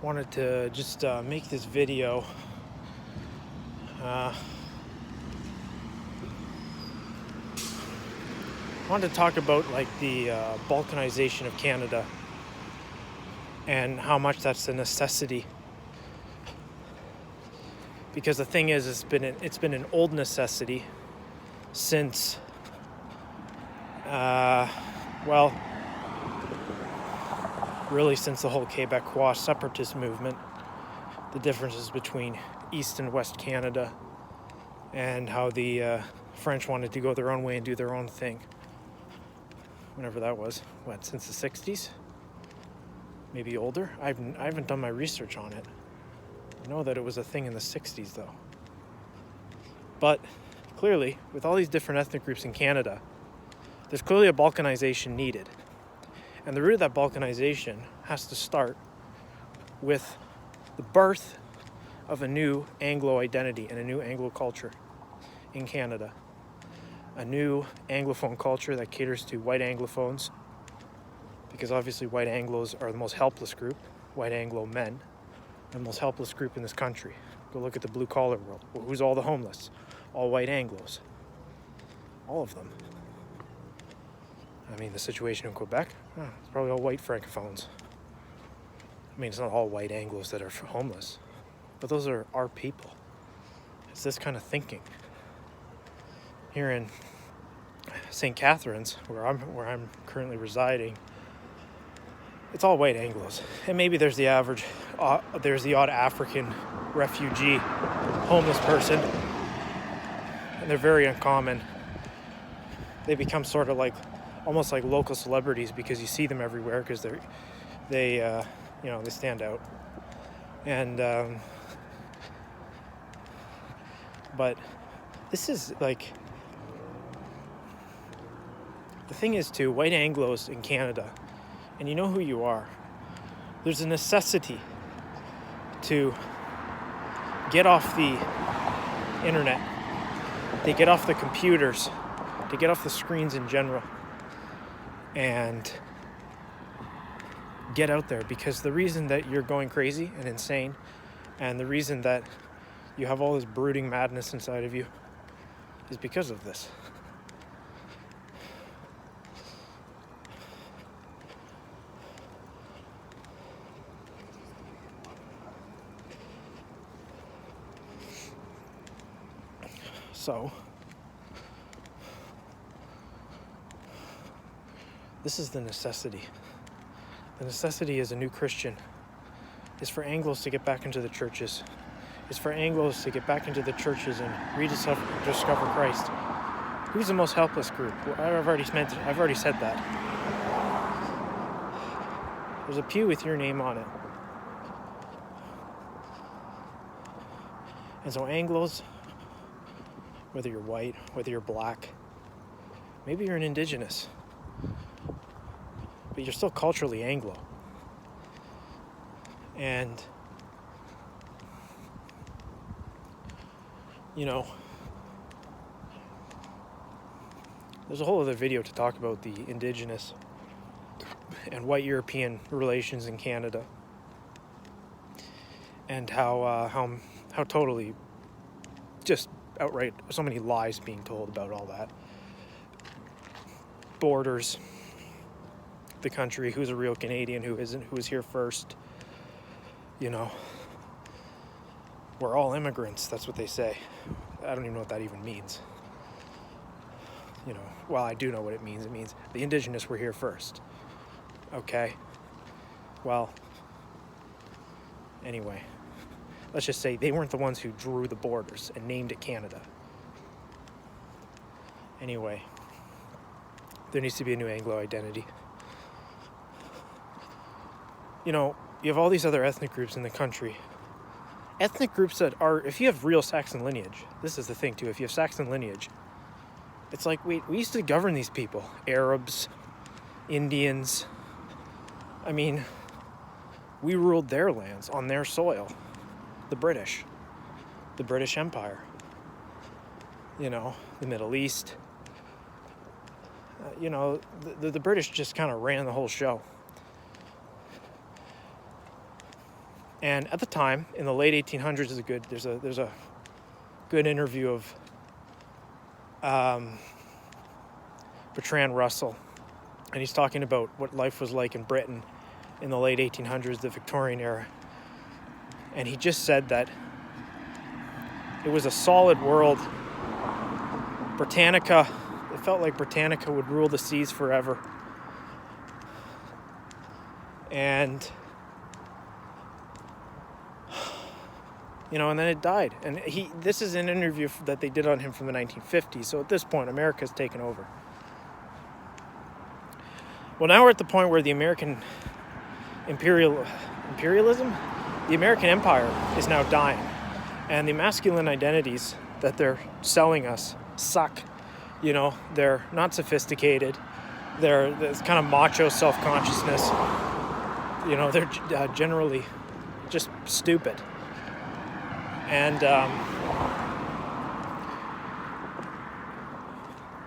Wanted to just make this video. Wanted to talk about like the balkanization of Canada and how much that's a necessity. Because the thing is, it's been an old necessity since, really since the whole Quebecois separatist movement. The differences between East and West Canada, and how the French wanted to go their own way and do their own thing. Whenever that was, since the 60s? Maybe older? I haven't done my research on it. I know that it was a thing in the 60s though. But clearly, with all these different ethnic groups in Canada, there's clearly a balkanization needed. And the root of that balkanization has to start with the birth of a new Anglo identity and a new Anglo culture in Canada. A new Anglophone culture that caters to white Anglophones, because obviously white Anglos are the most helpless group. White Anglo men are the most helpless group in this country. Go look at the blue-collar world. Well, who's all the homeless? All white Anglos. All of them. I mean, the situation in Quebec, it's probably all white Francophones. I mean, it's not all white Anglos that are homeless, but those are our people. It's this kind of thinking. Here in St. Catharines, where I'm currently residing, it's all white Anglos, and maybe there's the odd African refugee, homeless person, and they're very uncommon. They become sort of like, almost like local celebrities, because you see them everywhere because they stand out. And but this is like, the thing is too, white Anglos in Canada, and you know who you are, there's a necessity to get off the internet, to get off the computers, to get off the screens in general, and get out there. Because the reason that you're going crazy and insane, and the reason that you have all this brooding madness inside of you, is because of this. So, this is the necessity. The necessity as a new Christian is for Anglos to get back into the churches. It's for Anglos to get back into the churches and rediscover Christ. Who's the most helpless group? Well, I've already said that. There's a pew with your name on it. And so Anglos, whether you're white, whether you're black, maybe you're an indigenous, but you're still culturally Anglo. And, there's a whole other video to talk about the indigenous and white European relations in Canada, and how totally just outright so many lies being told about all that. Borders, the country, who's a real Canadian, who isn't, who was here first. We're all immigrants, that's what they say. I don't even know what that even means. Well, I do know what it means. It means the indigenous were here first. Okay? Well, anyway, let's just say they weren't the ones who drew the borders and named it Canada. Anyway, there needs to be a new Anglo identity. You have all these other ethnic groups in the country. Ethnic groups that are, if you have real Saxon lineage, this is the thing too, if you have Saxon lineage, it's like, wait, we used to govern these people. Arabs, Indians. I mean, we ruled their lands on their soil. The British Empire. The Middle East. The British just kind of ran the whole show. And at the time, in the late 1800s, there's a good interview of Bertrand Russell, and he's talking about what life was like in Britain in the late 1800s, the Victorian era. And he just said that it was a solid world. Britannica, it felt like Britannica would rule the seas forever. And, and then it died. And this is an interview that they did on him from the 1950s. So at this point, America's taken over. Well, now we're at the point where the American imperialism, the American empire is now dying. And the masculine identities that they're selling us suck. They're not sophisticated. There's kind of macho self-consciousness. They're generally just stupid. And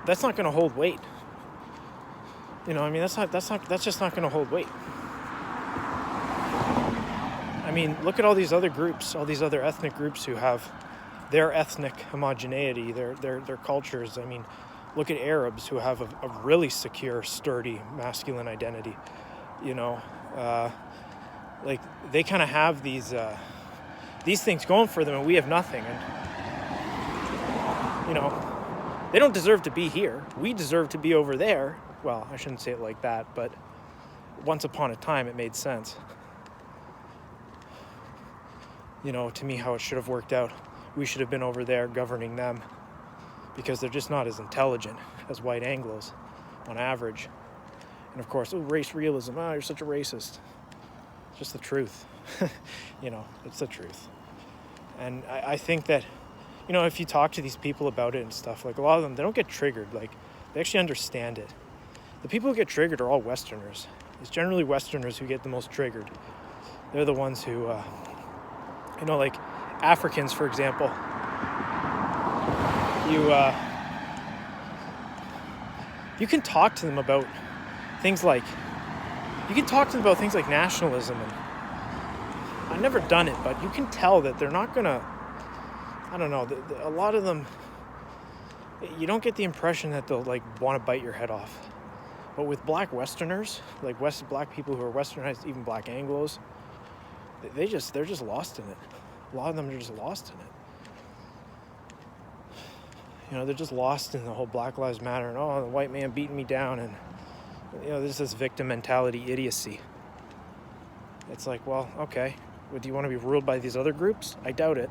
that's not going to hold weight. That's just not going to hold weight. I mean, look at all these other groups, all these other ethnic groups who have their ethnic homogeneity, their cultures. I mean, look at Arabs who have a really secure, sturdy, masculine identity. Like they kind of have these things going for them, and we have nothing. And they don't deserve to be here. We deserve to be over there. Well, I shouldn't say it like that, but once upon a time it made sense. To me, how it should have worked out. We should have been over there governing them, because they're just not as intelligent as white Anglos on average. And of course, race realism. You're such a racist. It's just the truth. It's the truth. And I think that, if you talk to these people about it and stuff, like a lot of them, they don't get triggered. Like, they actually understand it. The people who get triggered are all Westerners. It's generally Westerners who get the most triggered. They're the ones who, like Africans, for example. You can talk to them about things like nationalism, and I've never done it, but you can tell that they're not gonna, I don't know, a lot of them, you don't get the impression that they'll want to bite your head off. But with black Westerners, black people who are Westernized, even black Anglos, they're just lost in it. A lot of them are just lost in it. They're just lost in the whole Black Lives Matter and, the white man beating me down, and there's this victim mentality idiocy. It's like, well, okay, do you want to be ruled by these other groups? I doubt it.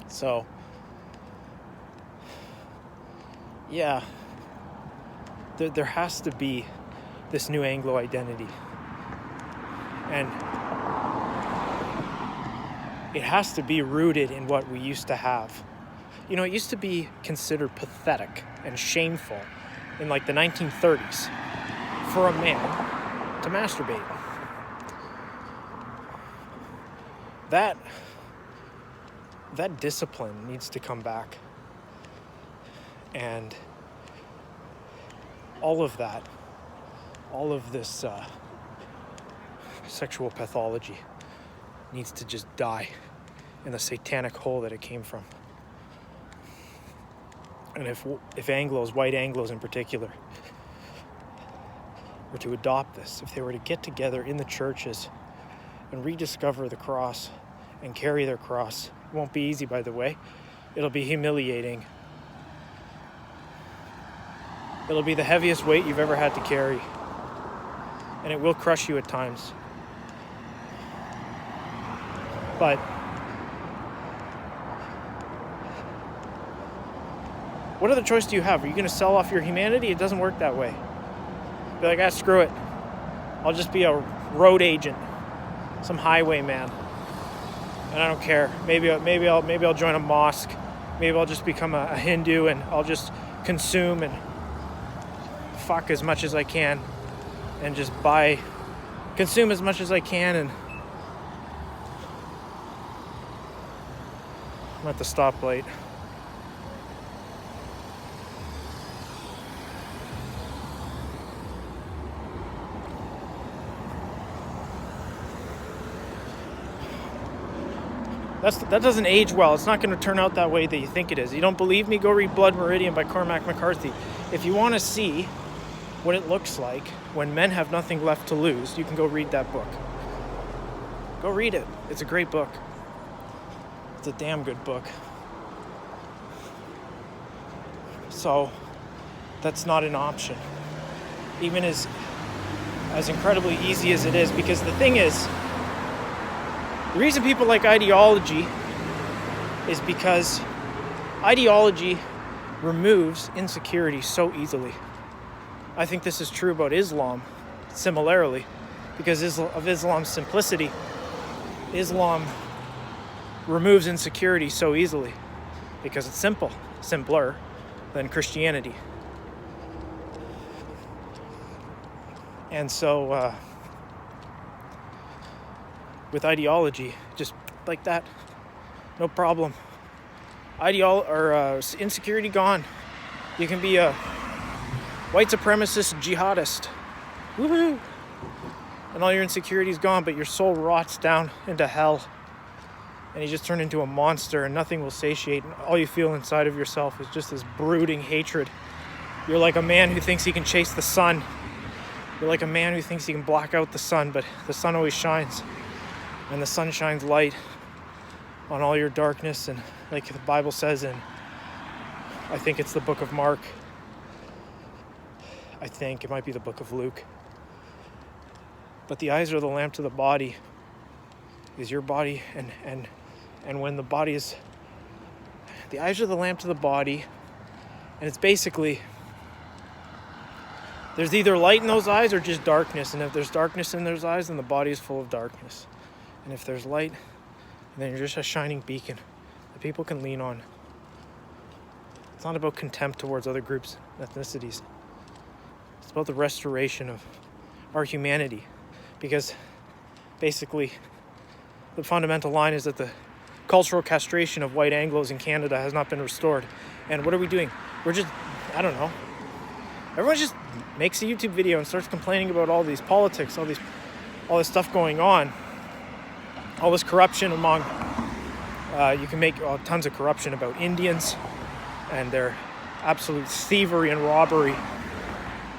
So, yeah, there has to be this new Anglo identity. And it has to be rooted in what we used to have. It used to be considered pathetic and shameful in the 1930s for a man to masturbate. That discipline needs to come back. And all of this sexual pathology needs to just die in the satanic hole that it came from. And if Anglos, white Anglos in particular, were to adopt this, if they were to get together in the churches and rediscover the cross and carry their cross, it won't be easy, by the way. It'll be humiliating. It'll be the heaviest weight you've ever had to carry. And it will crush you at times. But what other choice do you have? Are you going to sell off your humanity? It doesn't work that way. Be like, screw it. I'll just be a road agent, some highwayman, and I don't care. Maybe I'll join a mosque. Maybe I'll just become a Hindu, and I'll just consume and fuck as much as I can, and just consume as much as I can, and I'm at the stoplight. That doesn't age well. It's not going to turn out that way that you think it is. You don't believe me? Go read Blood Meridian by Cormac McCarthy. If you want to see what it looks like when men have nothing left to lose, you can go read that book. Go read it. It's a great book. It's a damn good book. So that's not an option. Even as incredibly easy as it is, because the thing is, the reason people like ideology is because ideology removes insecurity so easily. I think this is true about Islam similarly, because of Islam's simplicity. Islam removes insecurity so easily because it's simple, simpler than Christianity. And so with ideology, just like that, no problem. Insecurity gone. You can be a white supremacist jihadist. Woohoo! And all your insecurity's gone, but your soul rots down into hell. And you just turn into a monster, and nothing will satiate. And all you feel inside of yourself is just this brooding hatred. You're like a man who thinks he can chase the sun. You're like a man who thinks he can block out the sun, but the sun always shines. And the sun shines light on all your darkness. And like the Bible says in, I think it's the book of Mark. I think it might be the book of Luke. But the eyes are the lamp to the body. Is your body, and when the body is, the eyes are the lamp to the body, and it's basically, there's either light in those eyes or just darkness. And if there's darkness in those eyes, then the body is full of darkness. And if there's light, then you're just a shining beacon that people can lean on. It's not about contempt towards other groups, ethnicities. It's about the restoration of our humanity. Because basically, the fundamental line is that the cultural castration of white Anglos in Canada has not been restored. And what are we doing? We're just, I don't know. Everyone just makes a YouTube video and starts complaining about all these politics, all this stuff going on, all this corruption among. You can make tons of corruption about Indians and their absolute thievery and robbery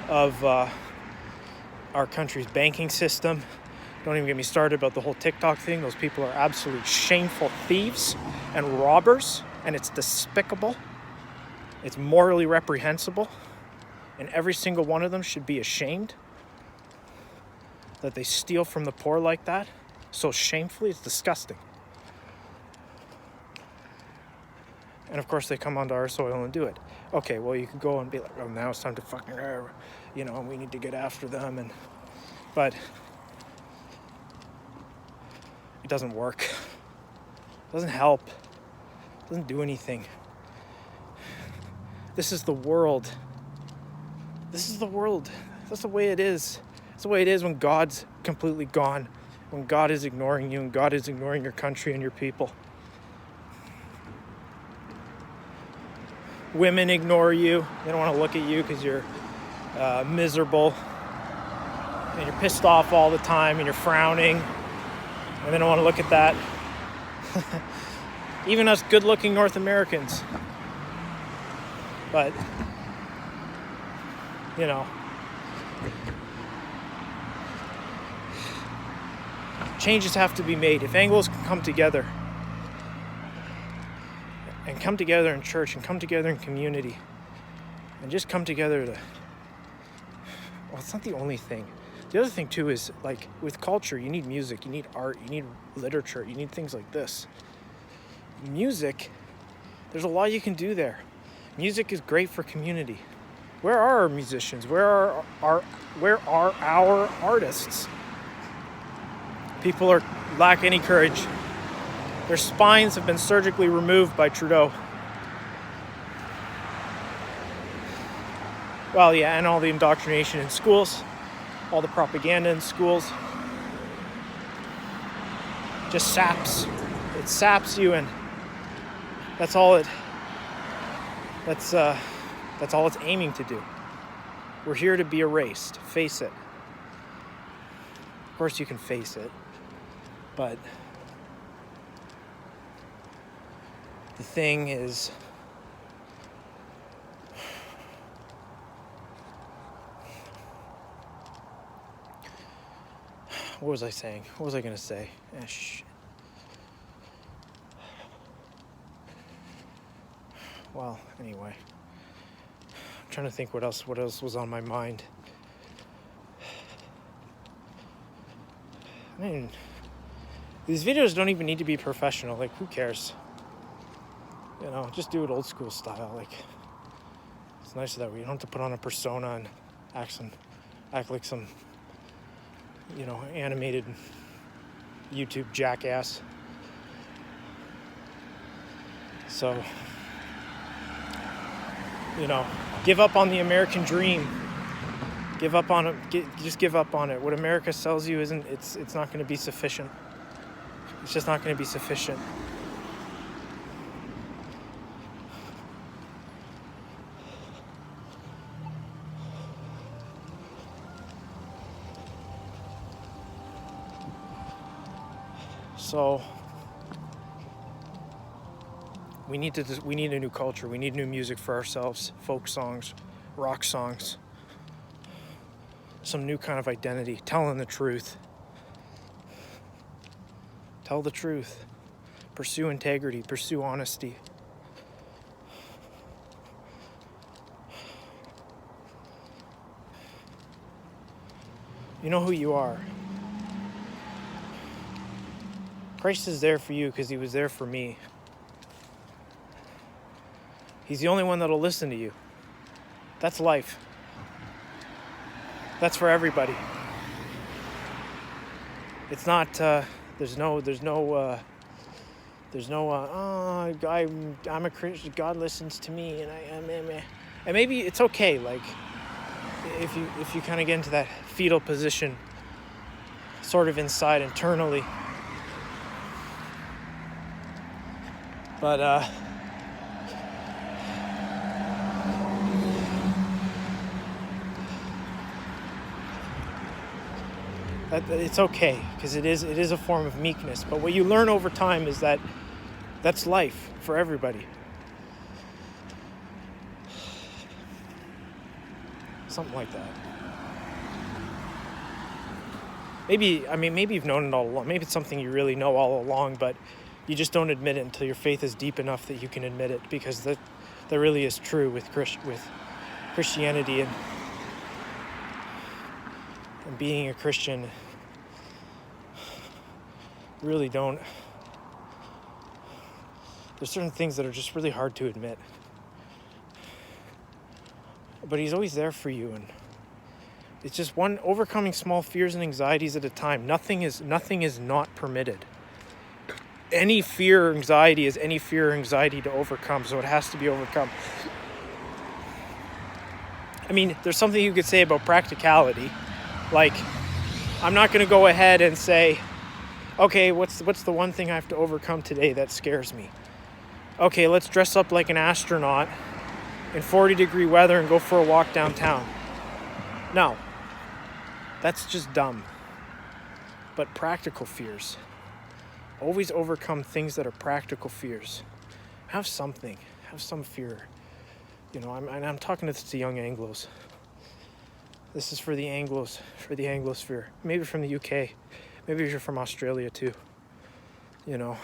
of our country's banking system. Don't even get me started about the whole TikTok thing. Those people are absolute shameful thieves and robbers, and it's despicable. It's morally reprehensible, and every single one of them should be ashamed that they steal from the poor like that so shamefully. It's disgusting. And of course they come onto our soil and do it. Okay, well, you could go and be like, oh, now it's time to fucking, we need to get after them. But it doesn't work. It doesn't help. It doesn't do anything. This is the world. This is the world. That's the way it is. It's the way it is when God's completely gone. When God is ignoring you and God is ignoring your country and your people. Women ignore you. They don't want to look at you because you're miserable. And you're pissed off all the time and you're frowning. And they don't want to look at that. Even us good-looking North Americans. But, changes have to be made. If Anglos can come together, and come together in church, and come together in community, and just come together to, well, it's not the only thing. The other thing too is, like, with culture, you need music, you need art, you need literature, you need things like this. Music, there's a lot you can do there. Music is great for community. Where are our musicians? Where are our artists? People lack any courage. Their spines have been surgically removed by Trudeau. Well, yeah, and all the indoctrination in schools, all the propaganda in schools, just saps. It saps you, and that's all it's aiming to do. We're here to be erased. Face it. Of course you can face it, but the thing is, what was I saying? What was I going to say? Shit. Well, anyway, I'm trying to think what else was on my mind. I mean, these videos don't even need to be professional. Like, who cares? You know, just do it old school style. Like, it's nice that we don't have to put on a persona and act like some, you know, animated YouTube jackass. So, you know, give up on the American dream. Give up on it. Just give up on it. What America sells you isn't. It's not going to be sufficient. It's just not going to be sufficient. So we need a new culture. We need new music for ourselves. Folk songs, rock songs. Some new kind of identity, telling the truth. Tell the truth. Pursue integrity, pursue honesty. You know who you are. Christ is there for you because he was there for me. He's the only one that'll listen to you. That's life. That's for everybody. It's not, I'm a Christian, God listens to me, and maybe it's okay, like, if you kind of get into that fetal position, sort of inside, internally. But, it's okay, because it is a form of meekness. But what you learn over time is that that's life for everybody. Something like that. Maybe you've known it all along. Maybe it's something you really know all along, but you just don't admit it until your faith is deep enough that you can admit it, because that really is true with Christianity and being a Christian. Really don't. There's certain things that are just really hard to admit. But he's always there for you, and it's just overcoming small fears and anxieties at a time. Nothing is not permitted. Any fear or anxiety is any fear or anxiety to overcome, so it has to be overcome. I mean, there's something you could say about practicality. Like, I'm not going to go ahead and say, okay, what's the one thing I have to overcome today that scares me? Okay, let's dress up like an astronaut in 40-degree weather and go for a walk downtown. No, that's just dumb. But practical fears. Always overcome things that are practical fears. Have something. Have some fear. You know, I'm talking to young Anglos. This is for the Anglos, for the Anglosphere. Maybe from the UK. Maybe you're from Australia too. You know.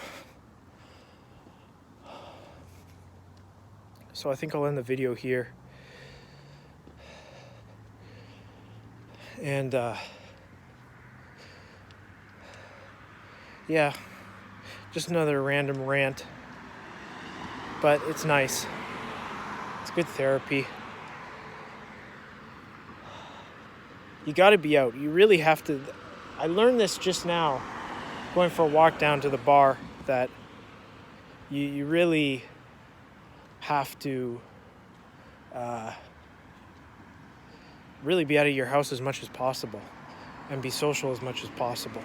So I think I'll end the video here. And yeah, just another random rant. But it's nice. It's good therapy. You got to be out. You really have to. I learned this just now, going for a walk down to the bar, that you really have to really be out of your house as much as possible and be social as much as possible.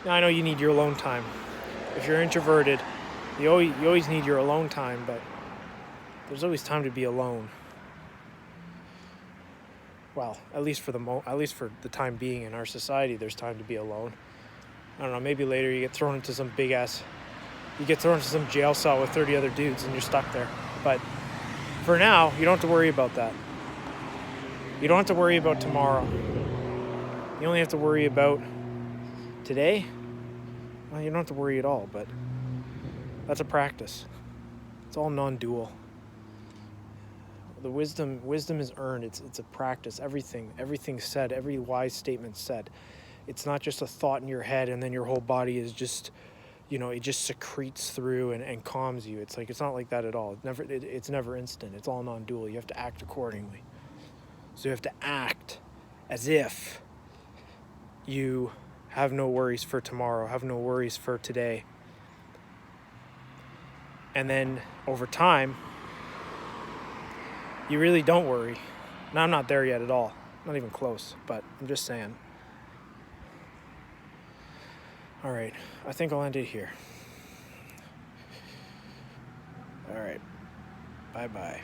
Now, I know you need your alone time. If you're introverted, you always need your alone time, but there's always time to be alone. Well, at least for the time being in our society, there's time to be alone. I don't know, maybe later you get thrown into some jail cell with 30 other dudes and you're stuck there. But for now, you don't have to worry about that. You don't have to worry about tomorrow. You only have to worry about today. Well, you don't have to worry at all, but that's a practice. It's all non-dual. The wisdom is earned. It's a practice. Everything's said. Every wise statement said. It's not just a thought in your head and then your whole body is just, it just secretes through and calms you. It's not like that at all. It's never instant. It's all non-dual. You have to act accordingly. So you have to act as if you have no worries for tomorrow, have no worries for today. And then over time, you really don't worry. Now, I'm not there yet at all. Not even close, but I'm just saying. All right, I think I'll end it here. All right, bye-bye.